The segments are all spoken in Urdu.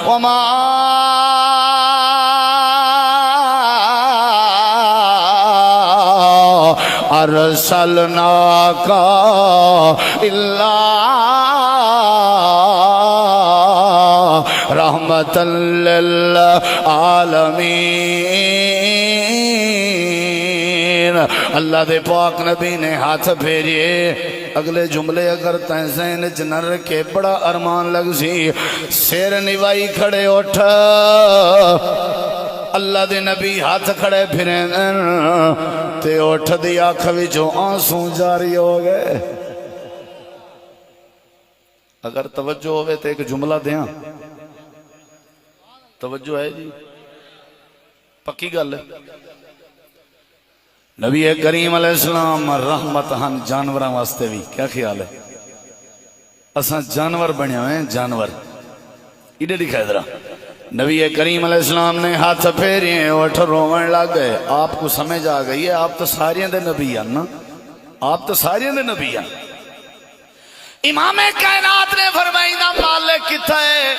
وما ارسلناک الا رحمت للعالمین۔ اللہ دے پاک نبی نے ہاتھ پھیریے، اگلے جملے اگر تین ذہن چ نہ رکھے بڑا ارمان لگ سی، سیر نوائی کھڑے اٹھ، اللہ دے نبی ہاتھ کھڑے پھریں تے اٹھ دی آنکھ وچوں آنسو جاری ہو گئے۔ اگر توجہ ہوئے تو ایک جملہ دیاں، توجہ ہے جی، پکی گل ہے۔ نبی کریم علیہ السلام رحمت ہن جانوراں واسطے بھی، کیا خیال ہے؟ اساں جانور بنے ہوئے ہیں، جانور ایڈے دکھا ادھر۔ نبی کریم علیہ السلام نے ہاتھ پھیرے، اٹھ روون لگ گئے۔ آپ کو سمجھ آ گئی ہے، آپ تو سارے دے نبی ہیں نا، آپ تو سارے دے نبی ہیں۔ امام کائنات نے فرمائی دا مالک کتا ہے،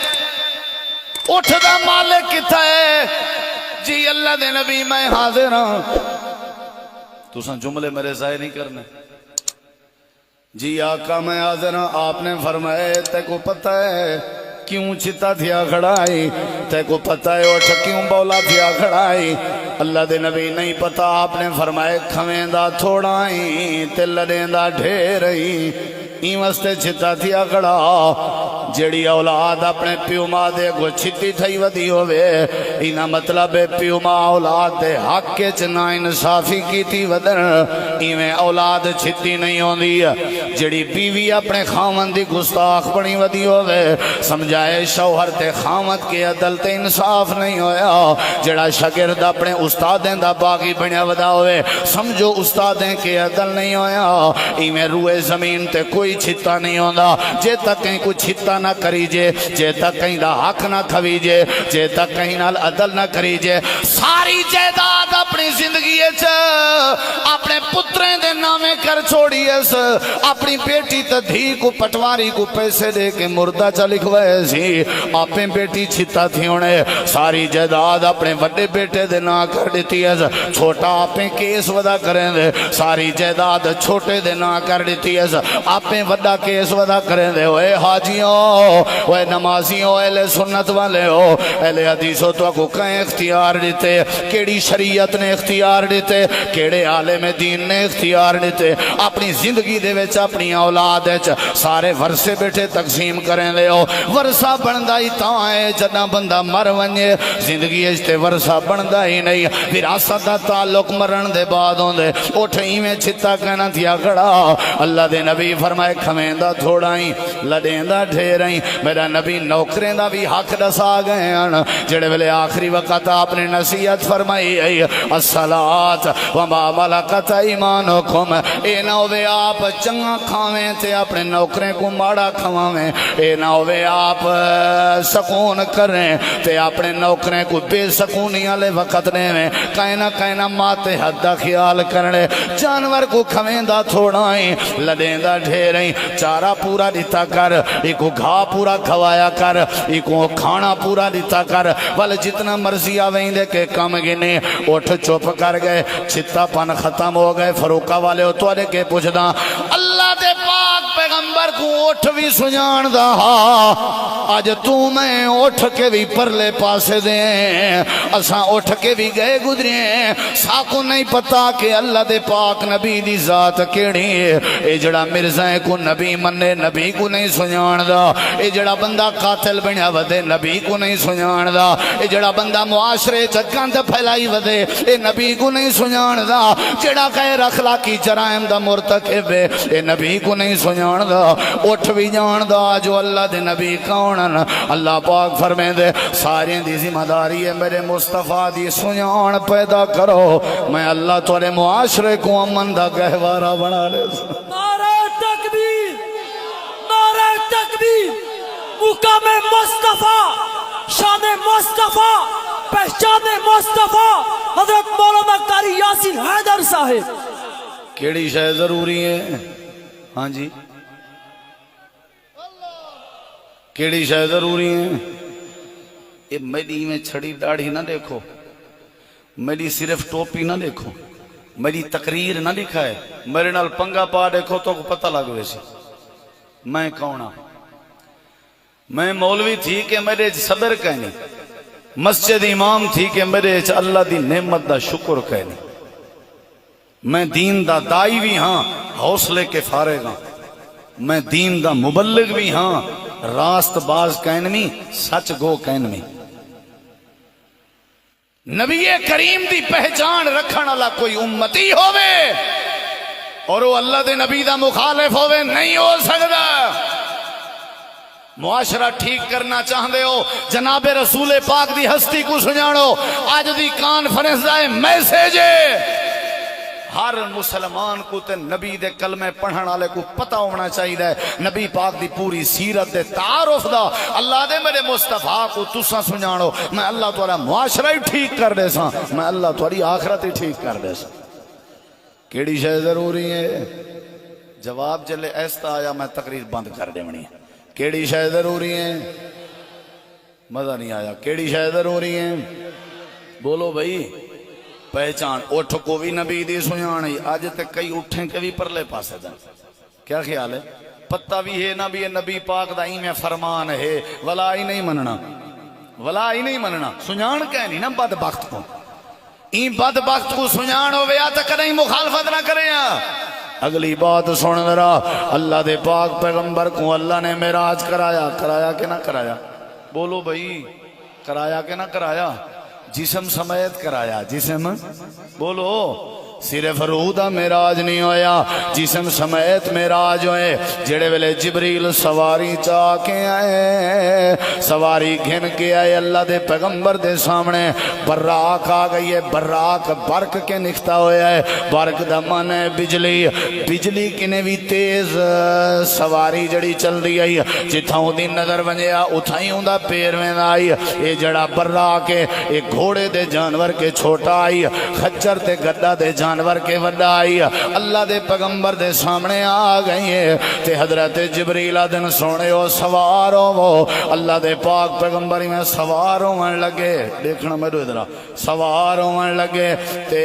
اٹھ دا مالک کتا ہے؟ جی اللہ دے نبی میں حاضر ہوں۔ تو سن جملے میرے ضائع نہیں کرنے۔ جی آقا میں حاضر ہوں۔ آپ نے فرمایا تے کو پتہ ہے کیوں چتا تھیا کھڑائی؟ تے کو پتہ ہے اٹھ کیوں بولا تھیا کھڑائی؟ اللہ دے نبی نہیں پتا۔ آپ نے فرمایا کھویں دا تھوڑائی تے لڑیں دا ڈھیرئی، این واسطے چتا تھیا کھڑا جیڑی اولاد اپنے پیو ماں دے کو چھتی تھئی ودی ہوئے، اینا مطلب پیو ماں اولاد دے حق کے چنا انصافی کی تھی ودن، ایویں اولاد چھتی نہیں ہوندی۔ جیڑی بیوی اپنے خامن دی گستاخ بنی ودی ہوئے، سمجھائے شوہر تے خامت کے عدل تے انصاف نہیں ہویا۔ جیڑا شاگرد اپنے استادیں دا باغی بنیا ودا ہوئے، سمجھو استادیں کے عدل نہیں ہویا۔ ایویں روئے زمین تے کوئی چھتا نہیں ہوندا، جے تک کہیں کوئی چھتا نہ کریجے، جے تک کہیں دا حق نہ کھویجے، جے تک کہیں نال عدل نہ کریجے۔ ساری جائیداد اپنی زندگی اپنے پتریں دے نامے کر چھوڑی اس، اپنی بیٹی تدھی کو پٹواری کو پیسے دے کے مردہ چا لکھوائے سی، آپیں بیٹی چھتا تھی انہیں ساری جائیداد اپنے بڑے بیٹے دے نا کر دیتی ہے، چھوٹا آپیں کیس ودا کریں دے، ساری جائیداد چھوٹے دے نا کر دیتی ہے، آپیں ودا کیس ودا کریں دے۔ اے حاجیوں، اے نمازیوں، اہل سنت والے ہو، اہل حدیثوں، تو کو کہیں اختیار دیتے، کیڑی شریعت نے اختیار دیتے، کیڑے عالم دین نے اختیار دیتے، اپنی زندگی دے وچ اپنی اولاد وچ سارے ورثے بیٹھے تقسیم کریں لے ہو۔ ورثہ بندا ہی تاں ہے جداں بندہ مر ونجے، زندگی وچ تے ورثہ بندا ہی نہیں، وراثت دا تعلق مرن دے بعد ہوندے۔ اٹھ ایویں چھتا کہنا تھیا کھڑا، اللہ دے نبی فرمائے کھویں دا تھوڑائی لڑیں دا ڈھیریں۔ میرا نبی نوکریں دا بھی حق دسا گئے ہیں، جڑے ویلے آخری وقت آپ نے نصیحت فرمائی ہے الصلاۃ وما ملکت ایمانکم، اے نہ ہوئے آپ چنگا کھاویں تے اپنے نوکریں کو ماڑا کھواویں، اے نہ ہوئے آپ سکون کریں تے اپنے نوکریں کو بے سکونی والے وقت نے کائنا ماتے حد دا خیال کرنے۔ جانور کو کھویں دا تھوڑائیں لڑیں دا ڈھیریں، چارہ پورا دیتا کر، ایکو گھا پورا کھوایا کر، ایکو کھانا پورا دیتا کر، والے جتنا مرضی آویں دے کے کام گنے۔ اٹھ چپ کر گئے، چھتا پن ختم ہو گئے۔ فروکہ والے اتوارے کے پوچھدا اللہ دے پاک پیغمبر کو اٹھ بھی سجان دا، آج تو میں اٹھ کے بھی پرلے پاسے دیں، اساں اٹھ کے بھی گئے گزریں، ساکو نہیں پتا کہ اللہ دے پاک نبی دی ذات کیڑی ہے۔ اے جڑا مرزائیں کو نبی مننے، نبی کو نہیں سجان دا۔ اے جڑا بندہ قاتل بنیا ودے، نبی کو نہیں سجان دا۔ اے جڑا بندہ معاشرے چکاند پھیلائی ودے، اے نبی کو نہیں سجان دا۔ جڑا غیر اخلاقی جرائم دا مرتکب ہے، اے نبی کو نہیں سجان دا۔ اٹھ بھی جان دا جو اللہ دے نبی کونن۔ اللہ پاک فرمائے دے سارے دی ذمہ داری ہے میرے مصطفیٰ دی سجان پیدا کرو، میں اللہ تورے معاشرے کو امن دا گہوارہ بنا لے۔ نعرہ تکبیر، نعرہ تکبیر، مقام مصطفیٰ، شان مصطفیٰ، پہچان مصطفیٰ، حضرت مولانا قاری یاسین حیدر صاحب۔ کیڑی شے ضروری ہے؟ ہاں جی، کیڑی شے ضروری ہے؟ یہ میری میں چھڑی داڑھی نہ دیکھو، میری صرف ٹوپی نہ دیکھو، میری تقریر نہ دکھائے، میرے نال پنگا پا دیکھو تو پتہ لگ ویسی میں کون ہاں۔ میں مولوی تھی کہ میرے صبر کہنی، مسجد امام تھی کہ میرے اللہ دی نعمت دا شکر کہنی، میں دین دا دائی بھی ہاں حوصلے کے فارغ ہاں، میں دین دا مبلغ بھی ہاں راست باز کہنوی سچ گو کہنوی۔ نبی کریم دی پہچان رکھن والا کوئی امتی ہووے اور وہ اللہ دے نبی دا مخالف ہووے نہیں ہو سکتا۔ معاشرہ ٹھیک کرنا چاہتے ہو، جناب رسول پاک دی ہستی کو سنجانو۔ آج دی کانفرنس دا میسیج ہے ہر مسلمان کو تے نبی دے کلمے پڑھن والے کو پتہ ہونا چاہیے، نبی پاک دی پوری سیرت دے تعارف دا۔ اللہ دے میرے مصطفیٰ کو تساں سنجانو، میں اللہ تعالی معاشرہ ہی ٹھیک کر دے ساں، میں اللہ تعالی آخرت ہی ٹھیک کر دے ساں۔ کیڑی شے ضروری ہے؟ جواب جلے ایستا آیا میں تقریر بند کر دیونی ہے۔ کیڑی شے ضروری ہے؟ مزہ نہیں آیا۔ کیڑی شے ضروری ہے؟ بولو بھائی۔ پہچان۔ اٹھ کو بھی نبی دی سنیانی، آج تک کئی اٹھیں کے بھی پرلے پاسے دن۔ کیا خیال ہے؟ پتہ بھی ہے نہ بھی نبی پاک دا میں فرمان ہے، ولا ہی نہیں مننا، ولا ہی نہیں مننا۔ سنیان کہنی نا بدبخت کو، این بدبخت کو سنیان ہوئے یا تک نہیں مخالفت نہ کریں۔ اگلی بات سن ذرا، اللہ دے پاک پیغمبر کو اللہ نے معراج کرایا، کرایا کہ نہ کرایا؟ بولو بھائی، کرایا کہ نہ کرایا؟ جسم سمیت کرایا، جسم بولو، صرف روح دا معراج نہیں ہویا، جسم سمیت معراج ہوئے۔ جڑے ویلے جبریل سواری چاہ کے آئے، سواری گھن کے آئے اللہ دے پیغمبر دے سامنے، براق آ گئی ہے۔ براق برق کے نکھتا ہویا ہے، برق دا من ہے بجلی، بجلی کنے بھی تیز سواری جڑی چل دی آئی، جتھاں دی نظر بنیا اتھائیں ہوں دا پیر میں آئی۔ یہ جڑا براق ہے، ایک گھوڑے دے جانور کے چھوٹا آئی، خچر تے گڈا دے جانور کے وڈا آئی، اللہ دے پیغمبر دے سامنے آ گئی ہے۔ تے حضرت جبریل دن سونے ہو سوار ہو، اللہ دے پاک پیغمبر میں سوار ہون لگے، دیکھنا میرے ادھر سوار ہون لگے، تے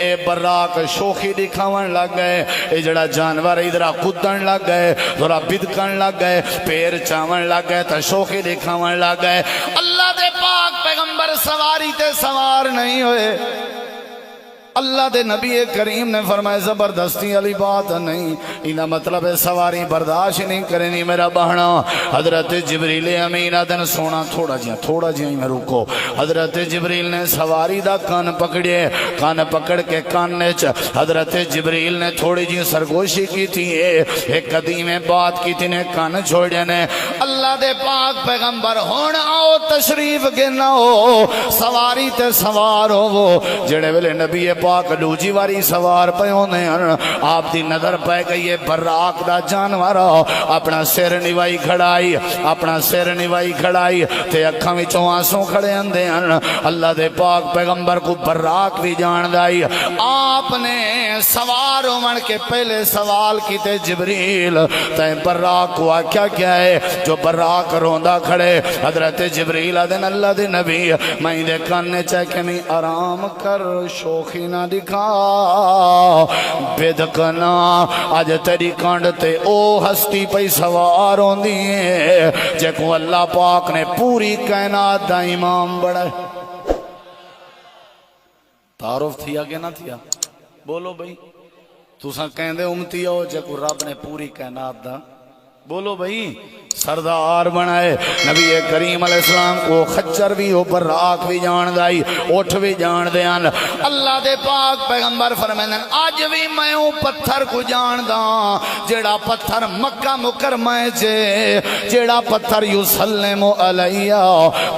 اے براق شوخی دکھاون لگ گئے، اے جڑا جانور ادھر کودن لگ گئے، ذرا بدکن لگ گئے، پیر چاون لگ گئے، تا شوخی دکھاون لگ گئے۔ اللہ دے پاک پیغمبر سواری تے سوار نہیں ہوئے۔ اللہ دے نبی کریم نے فرمایا زبردستی والی بات نہیں، انہا مطلب ہے سواری برداشت نہیں کرنی میرا بہنا۔ حضرت جبریل امین دن سونا تھوڑا جی میں رکو۔ حضرت جبریل نے سواری دا کان پکڑے، کان پکڑ کے کان نیچ حضرت جبریل نے تھوڑی جی سرگوشی کی تھی، ایک قدیم بات کی تھی نے کان چھوڑے نے۔ اللہ دے پاک پیغمبر ہونا آؤ تشریف گنا ہو، سواری تے سوار ہو، وہ جڑے ویلے نبی پاک لوجی واری سوار پہ ہونے ہیں، آپ دی نظر پہ گئی ہے براق دا جانور اپنا سر نوائی کھڑائی، اپنا سر نوائی کھڑائی تے اکھاں وچوں آنسو کھڑے اندے ہیں۔ اللہ دے پاک پیغمبر کو براق بھی جان دائی۔ آپ نے سوار ہون کے پہلے سوال کیتے جبریل تے براق کو کیا کیا ہے؟ جو براق روندہ کھڑے، حضرت جبریل دن اللہ دے نبی میں دے کاننے چاہ کے نہیں آرام کر، شوخی نہ دکھا، بدکنا آج تیری کانڈ تے او ہستی پہ سوار ہوں دیئے جے کو اللہ پاک نے پوری کائنات دا امام بڑھائے۔ تعارف تھیا کہ نہ تھیا؟ بولو بھئی، تُساں کہندے امتی ہو جے کو رب نے پوری کائنات دا، بولو بھئی، سردار بنائے۔ نبی کریم علیہ السلام کو خچر بھی ہو، براق بھی جان دائی، اٹھ بھی جان دیان۔ اللہ دے پاک پیغمبر فرمائیں آج بھی میں ہوں پتھر کو جان داں، جیڑا پتھر مکہ مکرمہ جے، جیڑا پتھر یسلم علیہ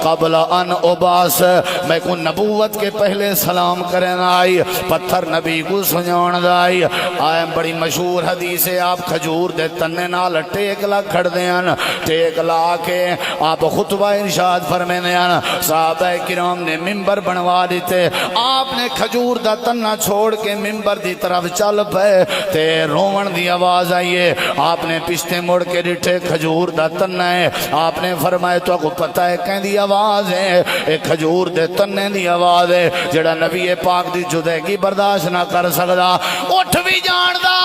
قبل ان اباس، میں کو نبوت کے پہلے سلام کریں آئی، پتھر نبی کو سنجان دائی۔ آئے بڑی مشہور حدیث ہے، آپ کھجور دے تنے نال ٹیک لگ کھڑ دیان، ٹیک لا کے آپ خطبہ ارشاد فرمینے آنا صحابہ کرام نے ممبر بنوا دیتے آپ نے کھجور دا تنہ چھوڑ کے ممبر دی طرف چل پے تے رومن دی آواز آئیے آپ نے پشتے مڑ کے ڈٹھے کھجور دا تنہ ہے آپ نے فرمائے تو کو پتہ ہے کہیں دی آواز ہے ایک کھجور دے تنہ دی آواز ہے جڑا نبی پاک دی جدیگی برداشت نہ کر سکدا اٹھ بھی جان دا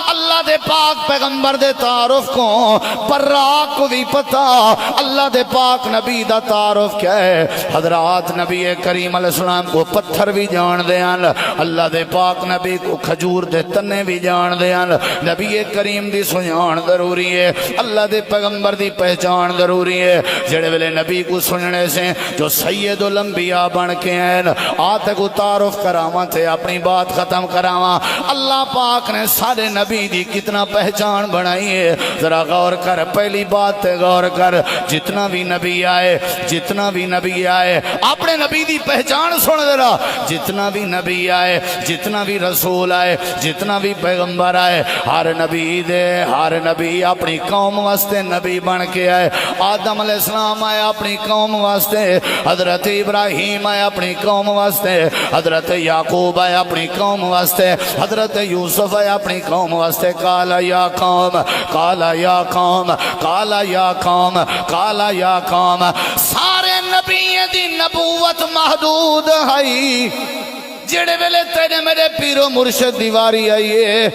اللہ دے پاک پیغمبر دے تعارف کو براق کو بھی پتا اللہ دے پاک نبی دا تعارف کیا ہے حضرات نبی کریم علیہ السلام کو پتھر بھی جان دیان اللہ دے پاک نبی کو کھجور دے تنے بھی جان دیان نبی کریم دی سنان ضروری ہے اللہ دے پیغمبر دی پہچان ضروری ہے جڑے ویلے نبی کو سننے سے جو سید الانبیاء بن کے ہیں آتے کو تعارف کراواں تھے اپنی بات ختم کراواں اللہ پاک نے سارے نبی دی کتنا پہچان بنائی ہے ذرا غور کر پہلی بات تے غور کر جتنا بھی نبی آئے اپنے نبی دی پہچان سن ذرا جتنا بھی نبی آئے جتنا بھی رسول آئے جتنا بھی پیغمبر آئے ہر نبی اپنی قوم واسطے نبی بن کے آئے آدم علیہ السلام آئے اپنی قوم واسطے حضرت ابراہیم آئے اپنی قوم واسطے حضرت یعقوب آئے اپنی قوم واسطے حضرت یوسف آئے اپنی قوم واسطے کالا یا قوم سارے نبی دی نبوت محدود ہے جڑے ویلے تیرے میرے پیرو مرشد دیواری آئیے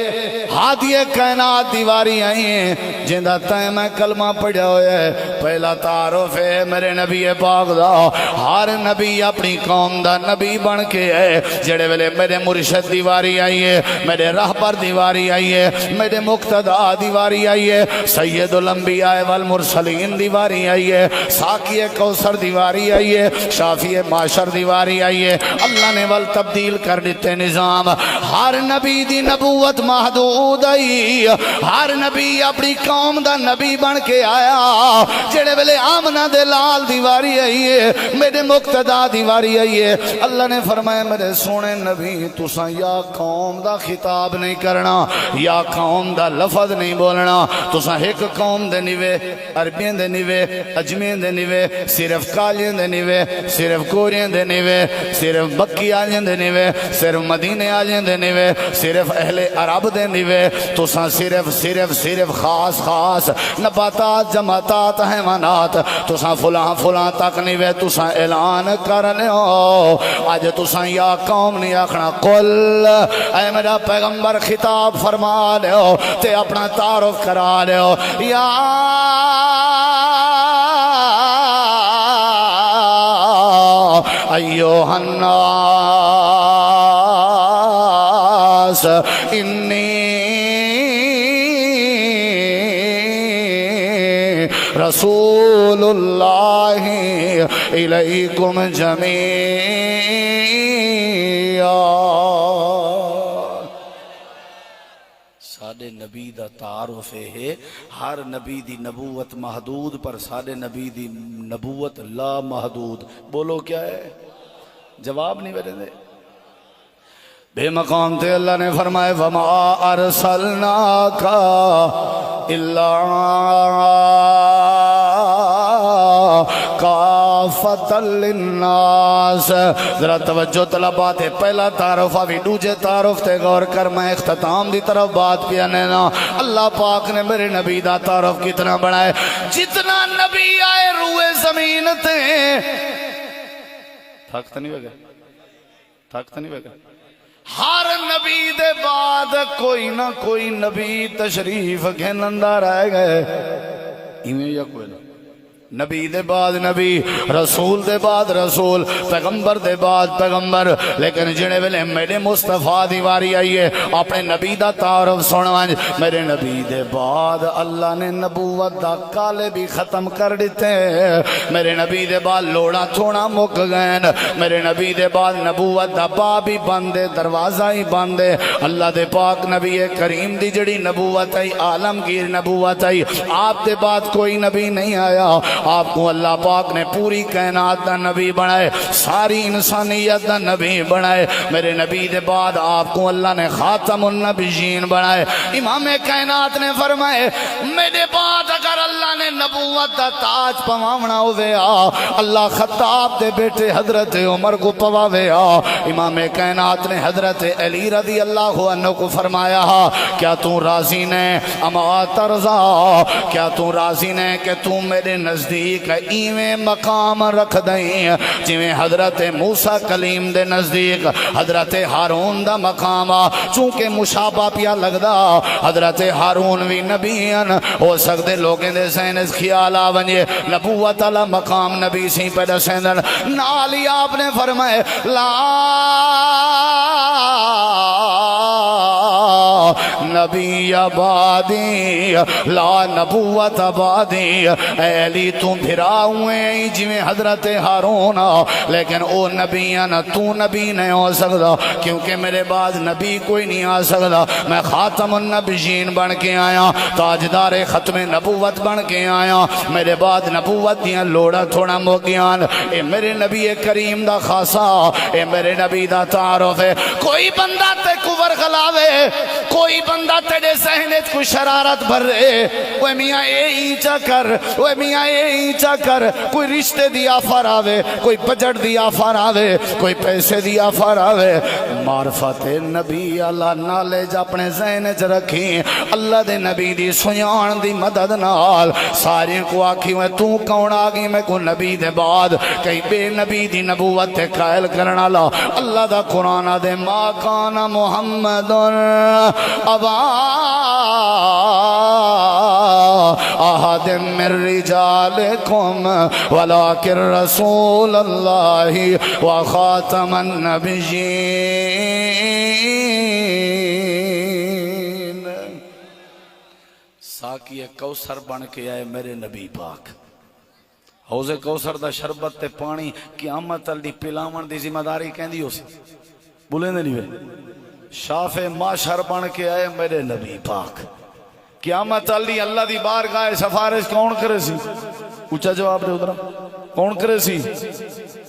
ہادی کائنات دیواری آئیے جندہ تائیں میں کلمہ پڑھا ہوئے پہلا تعارف ہے میرے نبی پاک دا ہر نبی اپنی قوم دا نبی بن کے ہے جڑے ویلے میرے مرشد دیواری آئیے میرے رہبر دیواری آئیے میرے مقتدہ دیواری آئیے سید الانبیاء والمرسلین دیواری آئیے ساقی کوثر دیواری آئیے شافی معاشر دیواری آئیے اللہ نے والتبدیل کر دیتے نظام ہر نبی دی نبوت محدود آئی ہر نبی اپنی قوم دا نبی بن کے آیا جڑے ویلے آمنہ دے لال دیواری آئیے میرے مقتدہ دیواری آئیے اللہ نے فرمایا میرے سونے نبی تساں یا قوم دا خطاب نہیں کرنا یا قوم دا لفظ نہیں بولنا تساں ایک قوم دے نیوے عربین دے نیوے اجمین دے نیوے صرف کالین دے نیوے صرف گورین دے نیوے صرف بکی آلین دے نیوے صرف مدینے آلین دے نیوے صرف اہل عرب دے نیوے تساں صرف خاص نباتات جماعتات حیوانات تساں فلاں تک نیوے تساں اعلان کرنے ہو آج تساں یا قوم نہیں آکھنا قل اے میرا پیغمبر خطاب فرما لے ہو تے اپنا تعارف کرا لے ہو یا ایوہ الناس انی رسول اللہ الیکم جمیعا ساڑے نبی دا تعارف ہے ہر نبی دی نبوت محدود پر ساڑے نبی دی نبوت لا محدود بولو کیا ہے جواب نہیں میرے دے بے مقام تھے اللہ نے فرمائے وَمَا أَرْسَلْنَاكَ إِلَّا کافۃ للناس ذرا توجہ طلبات ہے پہلا تعارف آوی دوجے تعارف تے غور کر میں اختتام دی طرف بات پیا نینا اللہ پاک نے میرے نبی دا تعارف کتنا بڑھائے جتنا نبی آئے روئے زمین تے تھک تو نہیں ہوگا ہر نبی دے بعد کوئی نہ کوئی نبی تشریف گھنندہ رہ گئے ایمیں یا کوئی نہ نبی دے بعد نبی رسول دے بعد رسول پیغمبر دے بعد پیغمبر لیکن جنے ویلے میرے مصطفیٰ دیواری آئیے اپنے نبی دا تعارف سنوانج میرے نبی دے بعد اللہ نے نبوت دا کالے بھی ختم کر دیتے میرے نبی دے بعد لوڑا تھوڑا مک گئن میرے نبی دے بعد نبوت دا باب ہی بندے دروازہ ہی بندے اللہ دے پاک نبی کریم دی جڑی نبوت آئی عالمگیر نبوت آئی آپ دے بعد کوئی نبی نہیں آیا آپ کو اللہ پاک نے پوری کائنات دا نبی بنائے ساری انسانیت دا نبی بنائے میرے نبی دے بعد آپ کو اللہ نے خاتم النبیین بنائے امام کائنات نے فرمائے میرے بعد اگر اللہ نے نبوت دا تاج پواونا ہوئے اللہ خطاب دے بیٹے حضرت عمر کو پواوے امام کائنات نے حضرت علی رضی اللہ عنہ کو فرمایا کیا تو راضی نے اما ترضا کیا تو راضی نے کہ تو میرے نزدیک ایویں مقام رکھ دیں جویں حضرت موسیٰ کلیم دے نزدیک حضرت ہارون دا مقام چونکہ مشابہ پیا لگدا حضرت ہارون بھی نبی ہو سکتے لوگیں دے سینس خیال آونجے نبوت علی مقام نبی سی پیدا سیندن نالی آپ نے فرمائے لا نبی آبادی لا نبوت آبادی اے علی تم پھرا ہوئے جویں حضرت ہارون لیکن او نبی نا تو نبی نہیں ہو سکتا کیونکہ میرے بعد نبی کوئی نہیں آ سکتا میں خاتم النبیین بن کے آیا تاجدار ختم نبوت بن کے آیا میرے بعد نبوت دیاں لوڑا تھوڑا موگیان اے میرے نبی کریم دا خاصا اے میرے نبی دا تعارف ہے کوئی بندہ تے کفر خلاوے کوئی بندہ تیرے ذہنت کو شرارت بھر رہے وہ میاں اے اینچا کر وہ میاں اے اینچا کر کوئی رشتے دیا فراوے کوئی بجٹ دیا فراوے کوئی پیسے دیا فراوے معرفت نبی اللہ نالج اپنے ذہنت رکھیں اللہ دے نبی دی سنیان دی مدد نال سارے کو آکھی میں تو کون آگی میں کو نبی دے بعد کئی بے نبی دی نبوت تے قائل کرنا لا اللہ دا قرآن دے ما کان محمد ابا احد من رجالکم ولکن رسول اللہ وخاتم النبیین ساکی کوثر بن کے آئے میرے نبی پاک حوض کوثر دا شربت تے پانی قیامت دی پلاون دی ذمہ داری کہندی ہو سی بولیں دے نہیں وے شاف معاشر بن کے آئے میرے نبی پاک قیامت علی اللہ دی بارگاہ سفارش کون کرے سی اونچا جواب دے ادھر کون کرے سی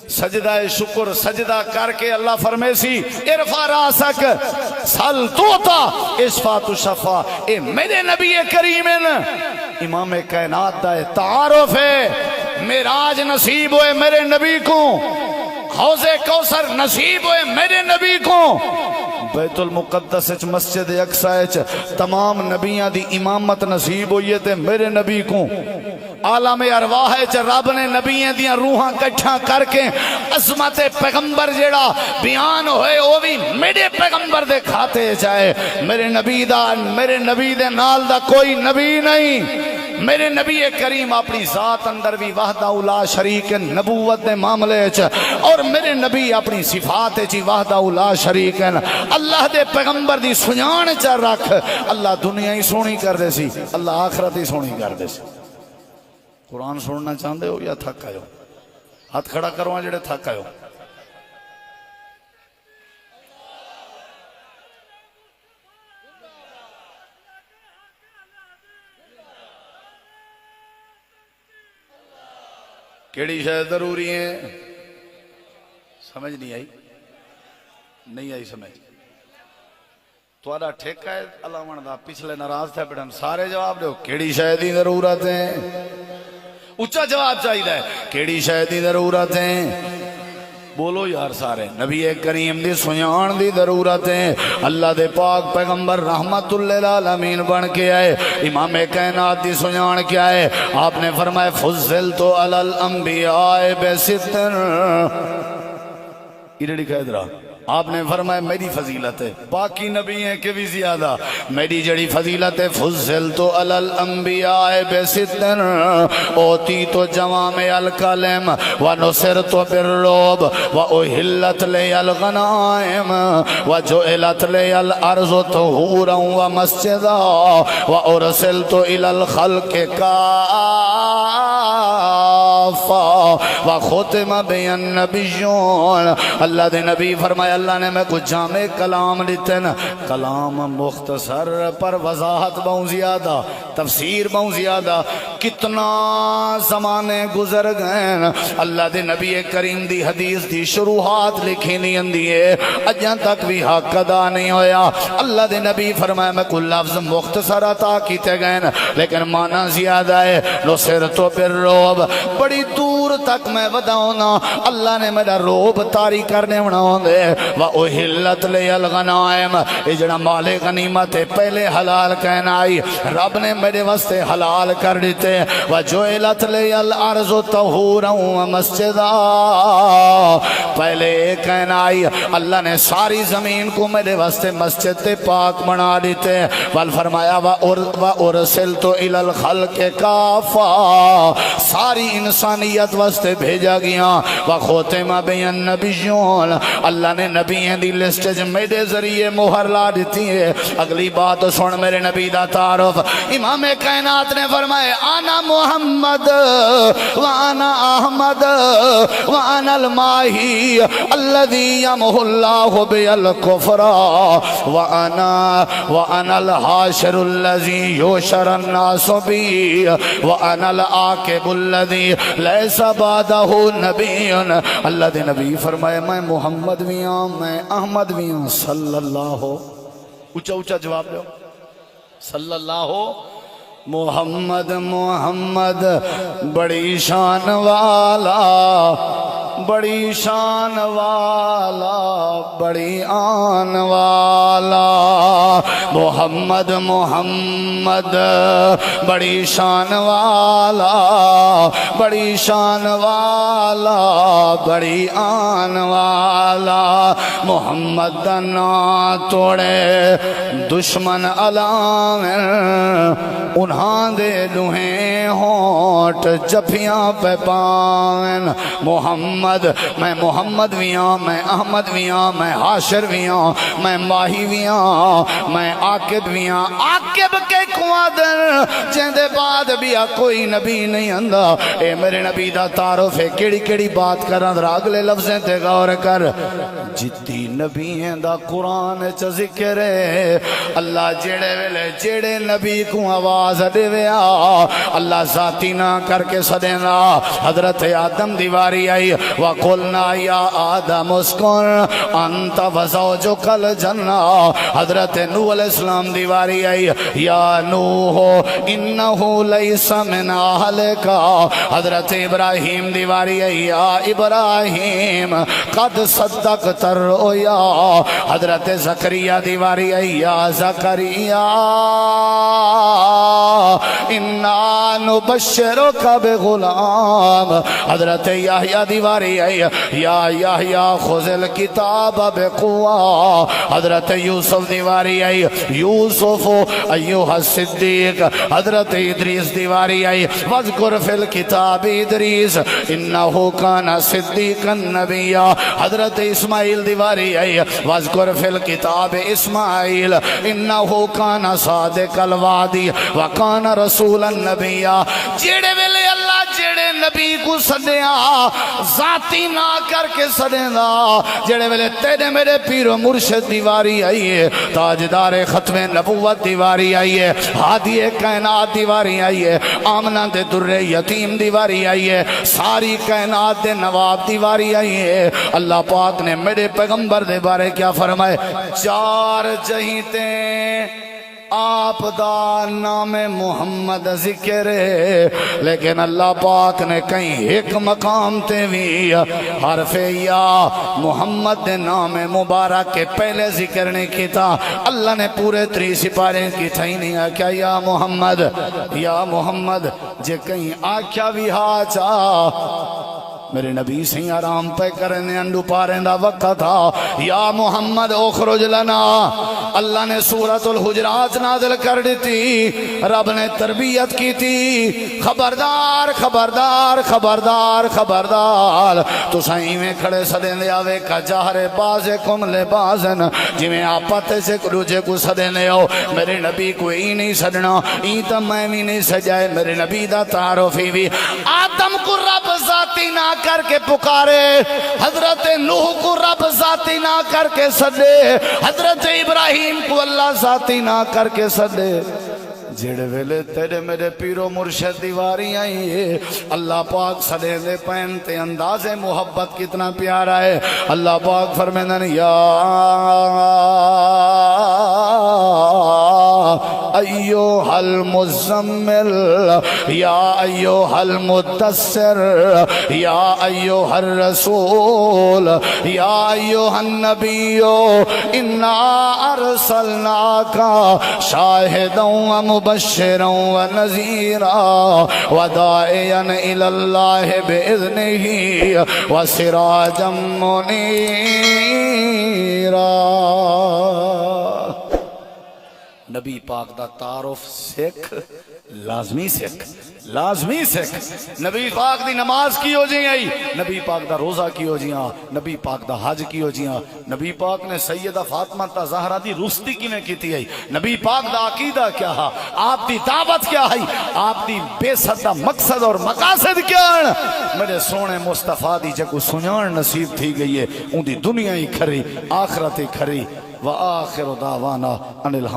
سجدہ شکر سجدہ کر کے اللہ فرمے سی ارفع راسک سل توتا اشفا تو شفا اے میرے نبی کریم امام کائنات دا تعارف ہے معراج نصیب ہوئے میرے نبی کو حوض کوثر نصیب ہوئے میرے نبی کو بیت المقدس مسجد اقصی تمام نبیاں دی امامت نصیب ہوئی تے میرے نبی کو عالم ارواح رب نے نبیاں دیاں روحاں کٹھا کر کے عظمت پیغمبر جیڑا بیان ہوئے وہ بھی میرے پیغمبر دے کھاتے جائے میرے نبی دے نال دا کوئی نبی نہیں میرے نبی کریم اپنی ذات اندر بھی وحدہ لا شریک نبوت دے معاملے اور میرے نبی اپنی صفات چی وحدہ لا شریک اللہ دے پیغمبر دی سنیان چا رکھ اللہ دنیا ہی سونی کر دے سی اللہ آخرت ہی سونی کر دے سی قرآن سننا چاہتے ہو یا تھک آئے ہو ہاتھ کھڑا کرو جڑے تھک آئے ہو کیڑی شاید ضروری ہے سمجھ نہیں آئی نہیں آئی سمجھ توڑا ٹھیکہ ہے اللہ مندہ پچھلے ناراض تھے بیٹھن سارے جواب دے کیڑی شاید دی ضرورت ہے اچھا جواب چاہیے ہے کیڑی شاید دی ضرورت ہے بولو یار سارے نبی کریم دی سنیان دی ضرورت ہے اللہ دے پاک پیغمبر رحمت للعالمین بن کے آئے امام کائنات دی سنیان کیا ہے آپ نے فرمائے فضلتو علی الانبیاء بستر یہ لکھا ہے درہ آپ نے فرمایا میری فضیلت ہے باقی نبی ہیں کہ بھی زیادہ میری جڑی فضیلت ہے فضلتو علی الانبیاء بستر اوتیتو جوامع الکلم ونصرتو بالرعب واحلت لی الغنائم وجعلت لی الارض طہورا ومسجدا وارسلت الى الخلق کافا وختم بی النبیون اللہ دے نبی فرمایا اللہ نے میں کچھ جامع کلام لیتے نا کلام مختصر پر وضاحت بہت زیادہ تفسیر بہت زیادہ کتنا زمانے گزر گئے اللہ دے نبی کریم دی حدیث دی شروحات لکھی نہیں اندی ہے اجاں تک بھی حق ادا نہیں ہویا اللہ دے نبی فرمایا میں کوئی لفظ مختصر عطا کیتے گئے لیکن معنی زیادہ ہے نو سر تو پھر روب بڑی دور تک میں وداؤنا اللہ نے میرا روب تاری کرنے بناؤں دے وَأُحِلَّتْ لِيَ الْغَنَائِمَ یہ جڑا مال غنیمت پہلے حلال کہنا آئی رب نے میرے واسطے حلال کر دیتے وَجُعِلَتْ لِيَ الْأَرْضُ طَهُورًا وَمَسْجِدًا پہلے کہنا آئی اللہ نے ساری زمین کو میرے واسطے مسجد پاک بنا دیتے فرمایا وَأُرْسِلْتُ إِلَى الْخَلْقِ كَافَّةً ساری انسانیت واسطے بھیجا گیا وَخُتِمَ بِهِ النَّبِيُّونَ اللہ نے نبیوں دی لسٹ میرے ذریعے مہر لا دیتی ہے اگلی بات سن میرے نبی دا تعارف امام کائنات نے فرمائے انا محمد وانا احمد وانا الماہی الذي يمحو الله بالكفر وانا الحاشر الذي يحشر الناس بي وانا العاقب الذي ليس بعده نبي اللہ دے نبی فرمائے میں محمد بھی ہوں میں احمد بھی ہوں صلی اللہ اچھا اچھا جواب دو صلی اللہ محمد محمد بڑی شان والا بڑی شان والا بڑی آن والا محمد محمد بڑی شان والا بڑی شان والا بڑی آن والا محمد نا توڑے دشمن علامن انہاں دے لوہیں ہونٹ جفیاں پہ پاون محمد میں محمد بھی ہوں میں احمد بھی ہوں میں حاشر بھی ہوں میں ماہی بھی ہوں میں عاقب بھی ہوں عاقب کے کوادر جندے بعد بھی کوئی نبی نہیں اندہ اے میرے نبی دا تعارف ہے کیڑی کیڑی بات کرن راگلے لفظیں تے غور کر جتی نبی ہیں دا قرآن چا ذکر ہے اللہ جیڑے ویلے جیڑے نبی کو آواز دے ویا اللہ ذاتی نہ کر کے صدینا حضرت آدم دیواری آئی وَقُلْنَا يَا آدَمُ اسْكُنْ أَنْتَ وَزَوْجُكَ الْجَنَّةَ حضرت نوح علیہ السلام دیواری آئی یا نوح انہو لیس من اہلکا حضرت ابراہیم دیواری آئی یا ابراہیم قد صدقت الرؤیا حضرت زکریا دیواری آئی یا زکریا اِنَّا نُبَشِّرُكَ بِغُلَامٍ حضرت یحییٰ دیواری آئی یا یحییٰ خُذِ الْکِتَابَ بِقُوَّةٍ حضرت یوسف دیواری آئی یوسف ایوہ الصدیق حضرت ادریس دیواری آئی وَذْكُرْ فِي الْكِتَابِ ادریس اِنَّهُ كَانَ صِدِّيقًا نَبِيًّا حضرت اسماعیل دیواری آئی وَذْكُرْ فِي الْكِتَابِ اسماعیل اِنَّهُ كَانَ صَادِقَ الْوَعْدِ وَكَانَ رَسُولًا نَبِيًّا جیڑے ویلے اللہ جیڑے نبی کو صدیاں ذاتی نہ کر کے صدینا جیڑے ویلے تیرے میرے پیر و مرشد دیواری آئیے تاجدار ختم نبوت دیواری آئیے ہادی کائنات دیواری آئیے آمنہ دے در یتیم دیواری آئیے ساری کائنات دے نواب دیواری آئیے اللہ پاک نے میرے پیغمبر دے بارے کیا فرمائے چار جہیتیں آپ دا نام محمد ذکر ہے لیکن اللہ پاک نے کہیں ایک مقام تے بھی حرف یا محمد دے نام مبارک کے پہلے ذکر نہیں کیتا اللہ نے پورے 3 سپارے کی تھا ہی نہیں آکیا یا محمد جے کہیں آکیا بھی ہاں چاہ میرے نبی سے آرام پہ کرنے انڈو پاریں دا وقت تھا یا محمد اخرج لنا اللہ نے سورۃ الحجرات نازل کر دیتی رب نے تربیت کی تھی خبردار خبردار خبردار خبردار تو سائیں میں کھڑے صدیں دے آوے کا جہر بازے کم لے بازن جی میں آپاتے سے روجے کو صدیں دے ہو میرے نبی کو ہی نہیں صدنا ہی تم میں بھی نہیں سجائے میرے نبی دا تعارفی بھی آدم کو رب ذاتی نہ کر کے پکارے حضرت نوح کو رب ذاتی نہ کر کے صدے حضرت ابراہیم کو اللہ ذاتی نہ کر کے صدے جڑے ویلے تیرے میرے پیرو مرشد دیواری آئی ہے اللہ پاک سڑے دے پین تے انداز محبت کتنا پیارا ہے اللہ پاک فرمیندن یا ایوہ المزمل یا ایوہ المدثر یا ایوہ الرسول یا ایوہ النبی انا ارسلناکا شاہدا و مبشرا و نذیرا و داعیا الاللہ بإذنہ و سراجا منیرا نبی پاک دا تعارف سکھ لازمی سکھ نبی پاک دی نماز کی ہو جائیں آئی نبی پاک دا روزہ کی ہو جائیں نبی پاک دا حج کی ہو جائیں نبی پاک نے سیدہ فاطمہ تا زہرہ دی رستی کی میں کی تھی آئی نبی پاک دا عقیدہ کیا ہے آپ دی دعوت کیا ہے آپ دی بے صدہ مقصد اور مقاصد کیا ہے میرے سونے مصطفیٰ دی جگہ سنیان نصیب تھی گئی ہے ان دی دنیا ہی کھری آخرت ہی کھری وآخر دعوانا ان الحمد